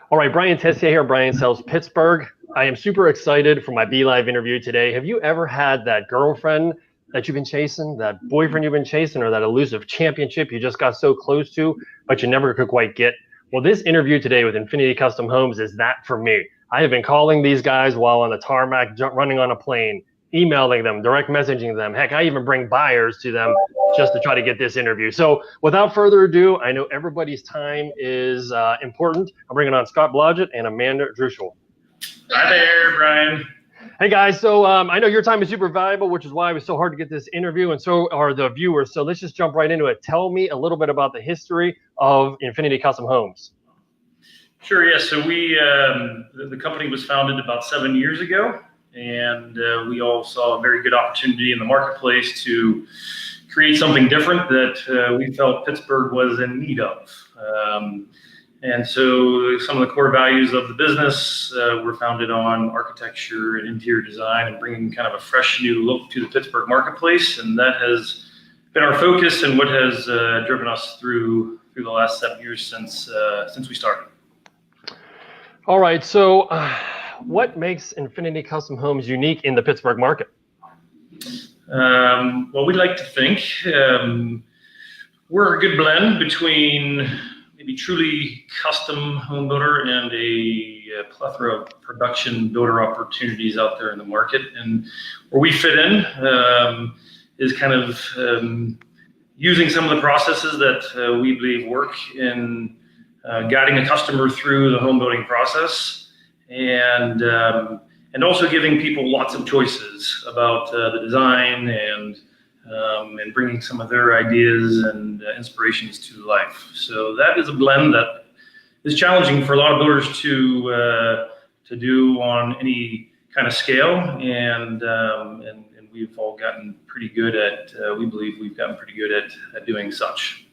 All right, Brian Tessier here. Brian sells Pittsburgh. I am super excited for my BeLive interview today. Have you ever had that girlfriend that you've been chasing, that boyfriend you've been chasing, or that elusive championship you just got so close to, but you never could quite get? Well, this interview today with Infinity Custom Homes is that for me. I have been calling these guys while on the tarmac, running on a plane, emailing them, direct messaging them. Heck, I even bring buyers to them just to try to get this interview. So without further ado, I know everybody's time is important. I'm bringing on Scott Blodgett and Amanda Druschel. Hi there, Brian. Hey guys, so I know your time is super valuable, which is why it was so hard to get this interview, and so are the viewers. So let's just jump right into it. Tell me a little bit about the history of Infinity Custom Homes. Sure, yeah. So the company was founded about 7 years ago, and we all saw a very good opportunity in the marketplace to create something different that we felt Pittsburgh was in need of. And so some of the core values of the business were founded on architecture and interior design and bringing kind of a fresh new look to the Pittsburgh marketplace. And that has been our focus and what has driven us through the last 7 years since we started. All right, so what makes Infinity Custom Homes unique in the Pittsburgh market? Well, we like to think we're a good blend between maybe truly custom home builder and a plethora of production builder opportunities out there in the market. And where we fit in is kind of using some of the processes that we believe work in guiding a customer through the home building process, and also giving people lots of choices about the design and bringing some of their ideas and inspirations to life. So that is a blend that is challenging for a lot of builders to do on any kind of scale, and we've all gotten pretty good at. We believe we've gotten pretty good at doing such.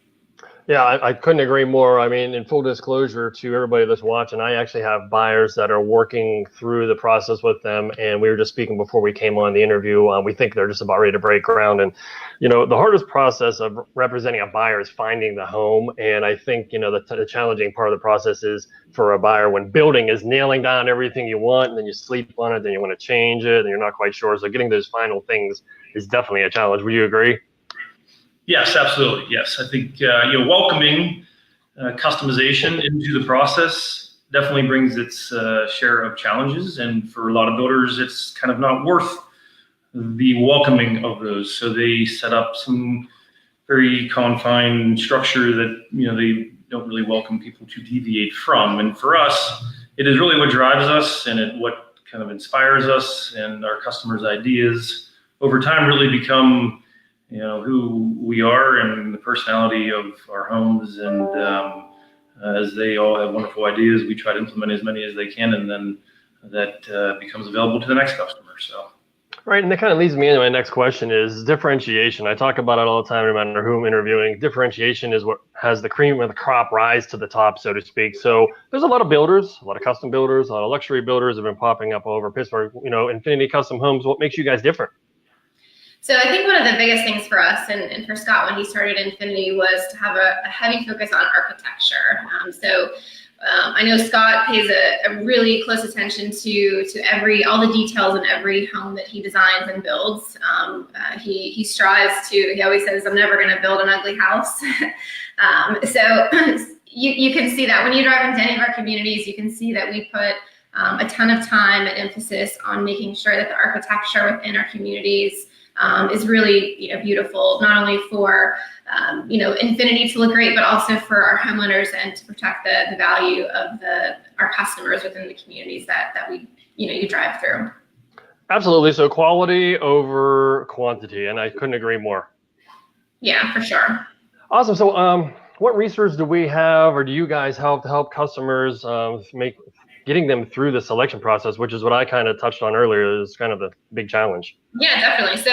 Yeah, I couldn't agree more. I mean, in full disclosure to everybody that's watching, I actually have buyers that are working through the process with them. And we were just speaking before we came on the interview. We think they're just about ready to break ground. And, you know, the hardest process of representing a buyer is finding the home. And I think, you know, the challenging part of the process is for a buyer when building is nailing down everything you want, and then you sleep on it, then you want to change it, and you're not quite sure. So getting those final things is definitely a challenge. Would you agree? Yes, absolutely. Yes, I think welcoming customization into the process definitely brings its share of challenges, and for a lot of builders, it's kind of not worth the welcoming of those. So they set up some very confined structure that they don't really welcome people to deviate from. And for us, it is really what drives us, and what kind of inspires us, and our customers' ideas over time really become who we are and the personality of our homes. And as they all have wonderful ideas, we try to implement as many as they can, and then that becomes available to the next customer. So. Right, and that kind of leads me into my next question is differentiation. I talk about it all the time, no matter who I'm interviewing. Differentiation is what has the cream of the crop rise to the top, so to speak. So there's a lot of builders, a lot of custom builders, a lot of luxury builders have been popping up all over Pittsburgh. Infinity Custom Homes, what makes you guys different? So I think one of the biggest things for us and for Scott when he started Infinity was to have a heavy focus on architecture. I know Scott pays a really close attention to all the details in every home that he designs and builds. He strives to. He always says, "I'm never going to build an ugly house." So you can see that when you drive into any of our communities, you can see that we put a ton of time and emphasis on making sure that the architecture within our communities is really beautiful, not only for Infinity to look great, but also for our homeowners and to protect the value of our customers within the communities that we you drive through. Absolutely. So quality over quantity, and I couldn't agree more. Yeah, for sure. Awesome. So what research do we have, or do you guys help customers getting them through the selection process, which is what I kind of touched on earlier, is kind of the big challenge? Yeah, definitely. So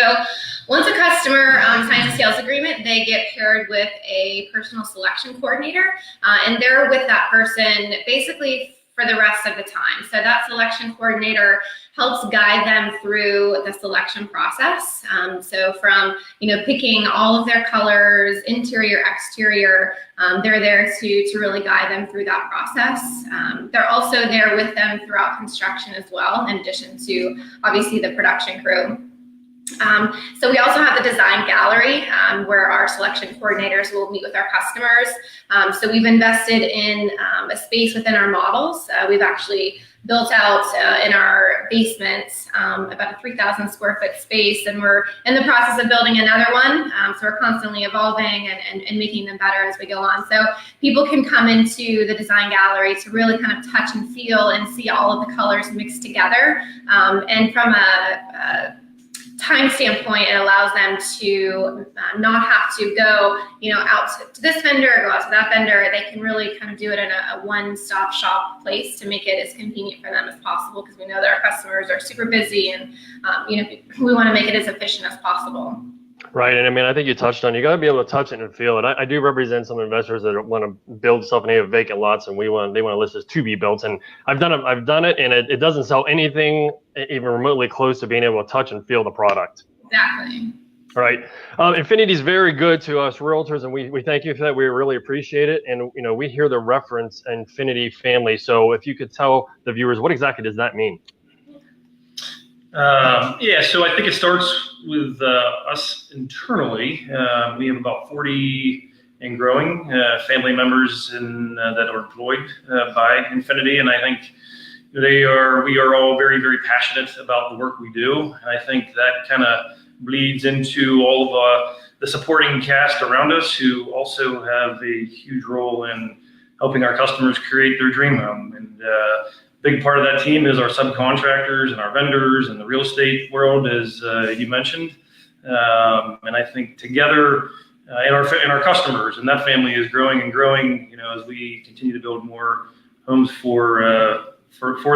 once a customer signs a sales agreement, they get paired with a personal selection coordinator, and they're with that person basically for the rest of the time. So that selection coordinator helps guide them through the selection process. So from, picking all of their colors, interior, exterior, they're there to really guide them through that process. They're also there with them throughout construction as well, in addition to obviously the production crew. So we also have the design gallery where our selection coordinators will meet with our customers. So we've invested in a space within our models. We've actually built out in our basement about a 3,000 square foot space, and we're in the process of building another one. So we're constantly evolving and making them better as we go on. So people can come into the design gallery to really kind of touch and feel and see all of the colors mixed together. And from a time standpoint, it allows them to not have to go, out to this vendor, go out to that vendor. They can really kind of do it in a one-stop shop place to make it as convenient for them as possible, because we know that our customers are super busy, and we want to make it as efficient as possible. Right, and I think you touched on, you got to be able to touch it and feel it. I do represent some investors that want to build stuff and they have vacant lots, and they want to list as to be built. And I've done it, and it doesn't sell anything even remotely close to being able to touch and feel the product. Exactly. All right, Infinity is very good to us realtors, and we thank you for that. We really appreciate it, and we hear the reference Infinity family. So if you could tell the viewers, what exactly does that mean? So I think it starts with us internally. We have about 40 and growing family members that are employed by Infinity, and I think we are all very, very passionate about the work we do, and I think that kind of bleeds into all of the supporting cast around us, who also have a huge role in helping our customers create their dream home. And big part of that team is our subcontractors and our vendors and the real estate world, as you mentioned. And I think together, and our customers, and that family is growing and growing, as we continue to build more homes for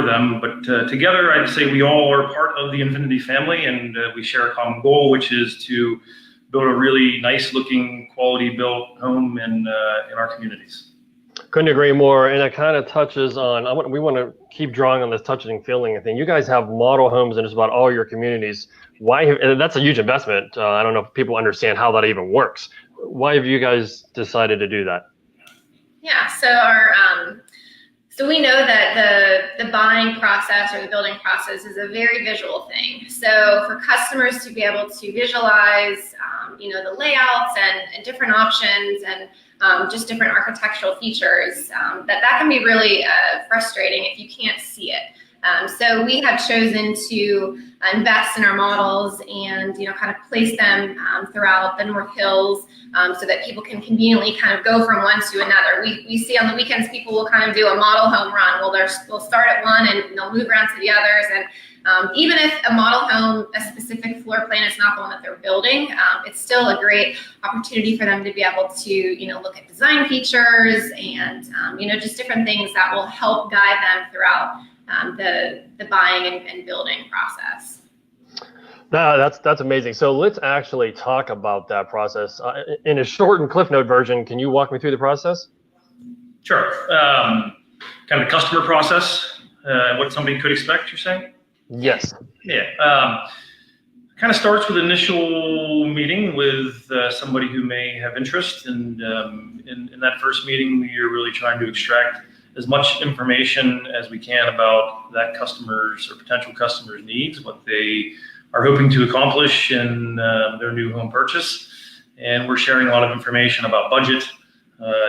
them. But together, I'd say we all are part of the Infinity family, and we share a common goal, which is to build a really nice looking, quality built home in our communities. Couldn't agree more, and it kind of touches on, we want to keep drawing on this touching and feeling thing. You guys have model homes in just about all your communities. And that's a huge investment. I don't know if people understand how that even works. Why have you guys decided to do that? Yeah, so we know that the buying process or the building process is a very visual thing. So for customers to be able to visualize, the layouts and different options and just different architectural features, that can be really frustrating if you can't see it. So we have chosen to invest in our models and kind of place them throughout the North Hills, so that people can conveniently kind of go from one to another. We see on the weekends people will kind of do a model home run. Well, they'll start at one and they'll move around to the others. And even if a model home, a specific floor plan is not the one that they're building, it's still a great opportunity for them to be able to look at design features and just different things that will help guide them throughout the buying and building process. That's amazing. So let's actually talk about that process in a shortened Cliff Note version. Can you walk me through the process? Sure. Kind of the customer process, what somebody could expect, you're saying? Yes. Yeah. Kind of starts with initial meeting with somebody who may have interest, and in that first meeting, we are really trying to extract as much information as we can about that customer's or potential customer's needs, what they are hoping to accomplish in their new home purchase. And we're sharing a lot of information about budget,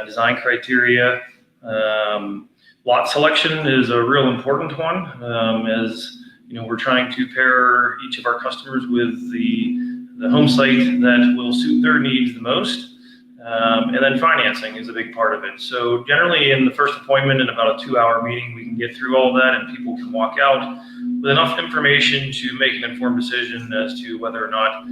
design criteria. Lot selection is a real important one, as we're trying to pair each of our customers with the home site that will suit their needs the most. And then financing is a big part of it. So generally in the first appointment, in about a 2-hour meeting, we can get through all that and people can walk out with enough information to make an informed decision as to whether or not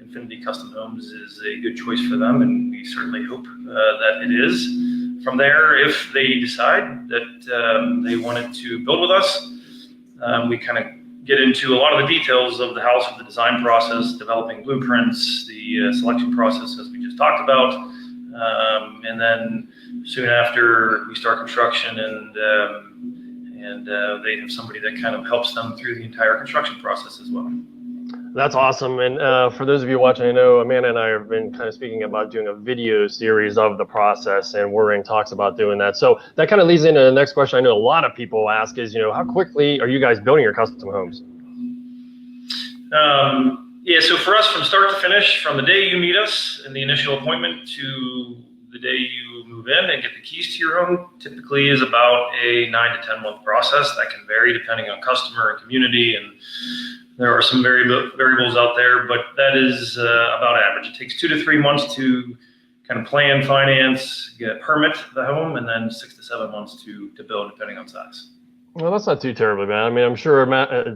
Infinity Custom Homes is a good choice for them. And we certainly hope that it is. From there, if they decide that they wanted to build with us, we kind of get into a lot of the details of the house, with the design process, developing blueprints, the selection process, as we just talked about. And then soon after, we start construction and they have somebody that kind of helps them through the entire construction process as well. That's awesome. And for those of you watching, I know Amanda and I have been kind of speaking about doing a video series of the process, and we're in talks about doing that. So that kind of leads into the next question I know a lot of people ask is, how quickly are you guys building your custom homes? Yeah, so for us, from start to finish, from the day you meet us in the initial appointment to the day you move in and get the keys to your home, typically is about a 9 to 10 month process. That can vary depending on customer and community, and there are some variables out there, but that is about average. It takes 2 to 3 months to kind of plan, finance, permit the home, and then 6 to 7 months to build, depending on size. Well, that's not too terribly bad. I mean, I'm sure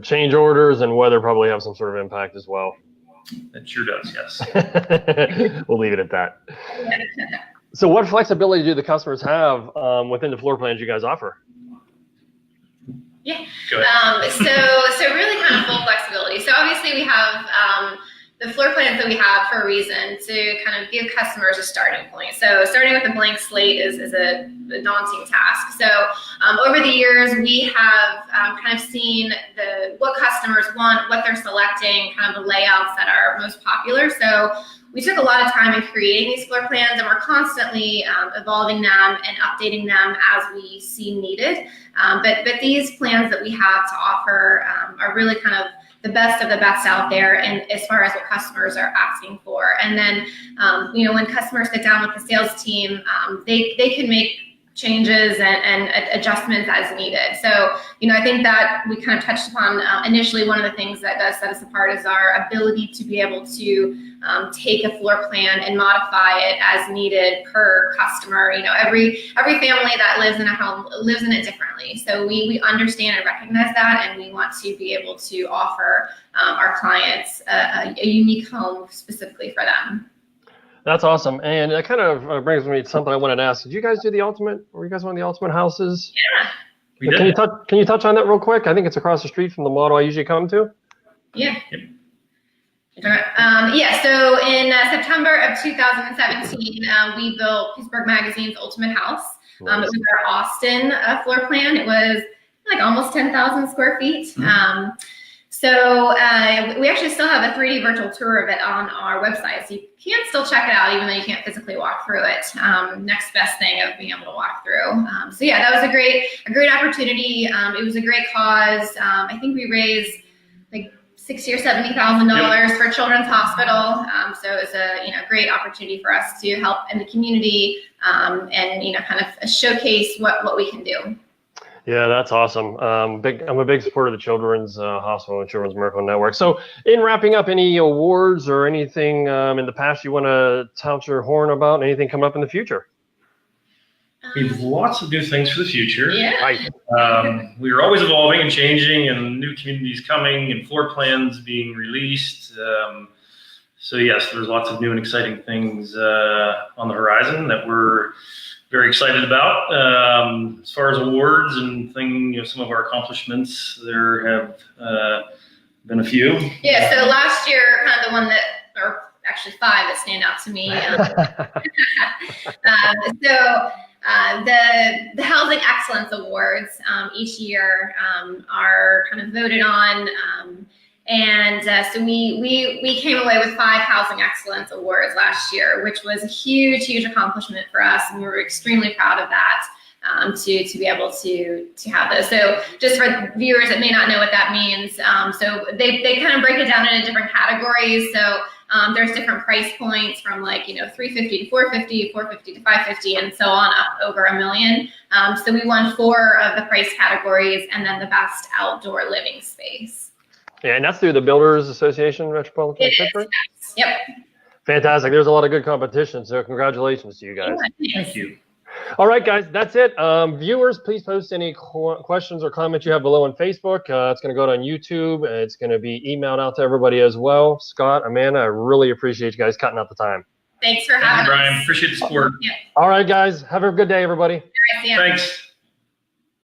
change orders and weather probably have some sort of impact as well. It sure does, yes. We'll leave it at that. So what flexibility do the customers have within the floor plans you guys offer? Yeah. Go ahead. So really kind of full flexibility. So obviously we have the floor plans that we have for a reason to kind of give customers a starting point. So starting with a blank slate is a daunting task. So over the years, we have kind of seen what customers want, what they're selecting, kind of the layouts that are most popular. So we took a lot of time in creating these floor plans, and we're constantly evolving them and updating them as we see needed. But these plans that we have to offer are really kind of the best of the best out there, and as far as what customers are asking for. And then, when customers sit down with the sales team, they can make changes and adjustments as needed. So, I think that we kind of touched upon initially. One of the things that does set us apart is our ability to be able to take a floor plan and modify it as needed per customer. Every family that lives in a home lives in it differently. So we understand and recognize that, and we want to be able to offer our clients a unique home specifically for them. That's awesome. And that kind of brings me to something I wanted to ask. Did you guys do the ultimate? Were you guys one of the ultimate houses? Yeah. We did. Can you touch on that real quick? I think it's across the street from the model I usually come to. Yeah. Yep. So in September of 2017, we built Pittsburgh Magazine's Ultimate House. Nice. It was our Austin floor plan. It was like almost 10,000 square feet. Mm-hmm. So we actually still have a 3D virtual tour of it on our website. So you can still check it out, even though you can't physically walk through it. Next best thing of being able to walk through. So yeah, that was a great opportunity. It was a great cause. I think we raised like $60,000 or $70,000 for Children's Hospital. So it was a great opportunity for us to help in the community and kind of showcase what we can do. Yeah, that's awesome. I'm a big supporter of the Children's Hospital and Children's Miracle Network. So in wrapping up, any awards or anything in the past you want to tout your horn about, anything coming up in the future? We have lots of new things for the future. Yeah. Right. We are always evolving and changing, and new communities coming and floor plans being released. So yes, there's lots of new and exciting things on the horizon that we're very excited about. As far as awards and some of our accomplishments, there have been a few. Yeah, so last year, kind of the one or actually 5 that stand out to me. The Housing Excellence Awards each year are kind of voted on. So we came away with 5 Housing Excellence Awards last year, which was a huge accomplishment for us, and we were extremely proud of that to be able to have those. So just for viewers that may not know what that means, so they kind of break it down into different categories. So there's different price points from $350 to $450, $450 to $550, and so on up over $1 million. So we won 4 of the price categories, and then the best outdoor living space. Yeah, and that's through the Builders Association Metropolitan Pittsburgh? Yep. Fantastic. There's a lot of good competition, so congratulations to you guys. Thank you. All right, guys, that's it. Viewers, please post any questions or comments you have below on Facebook. It's going to go on YouTube. It's going to be emailed out to everybody as well. Scott, Amanda, I really appreciate you guys cutting out the time. Thanks for having us. Brian. Appreciate the support. Yeah. All right, guys. Have a good day, everybody. All right, see ya. Thanks.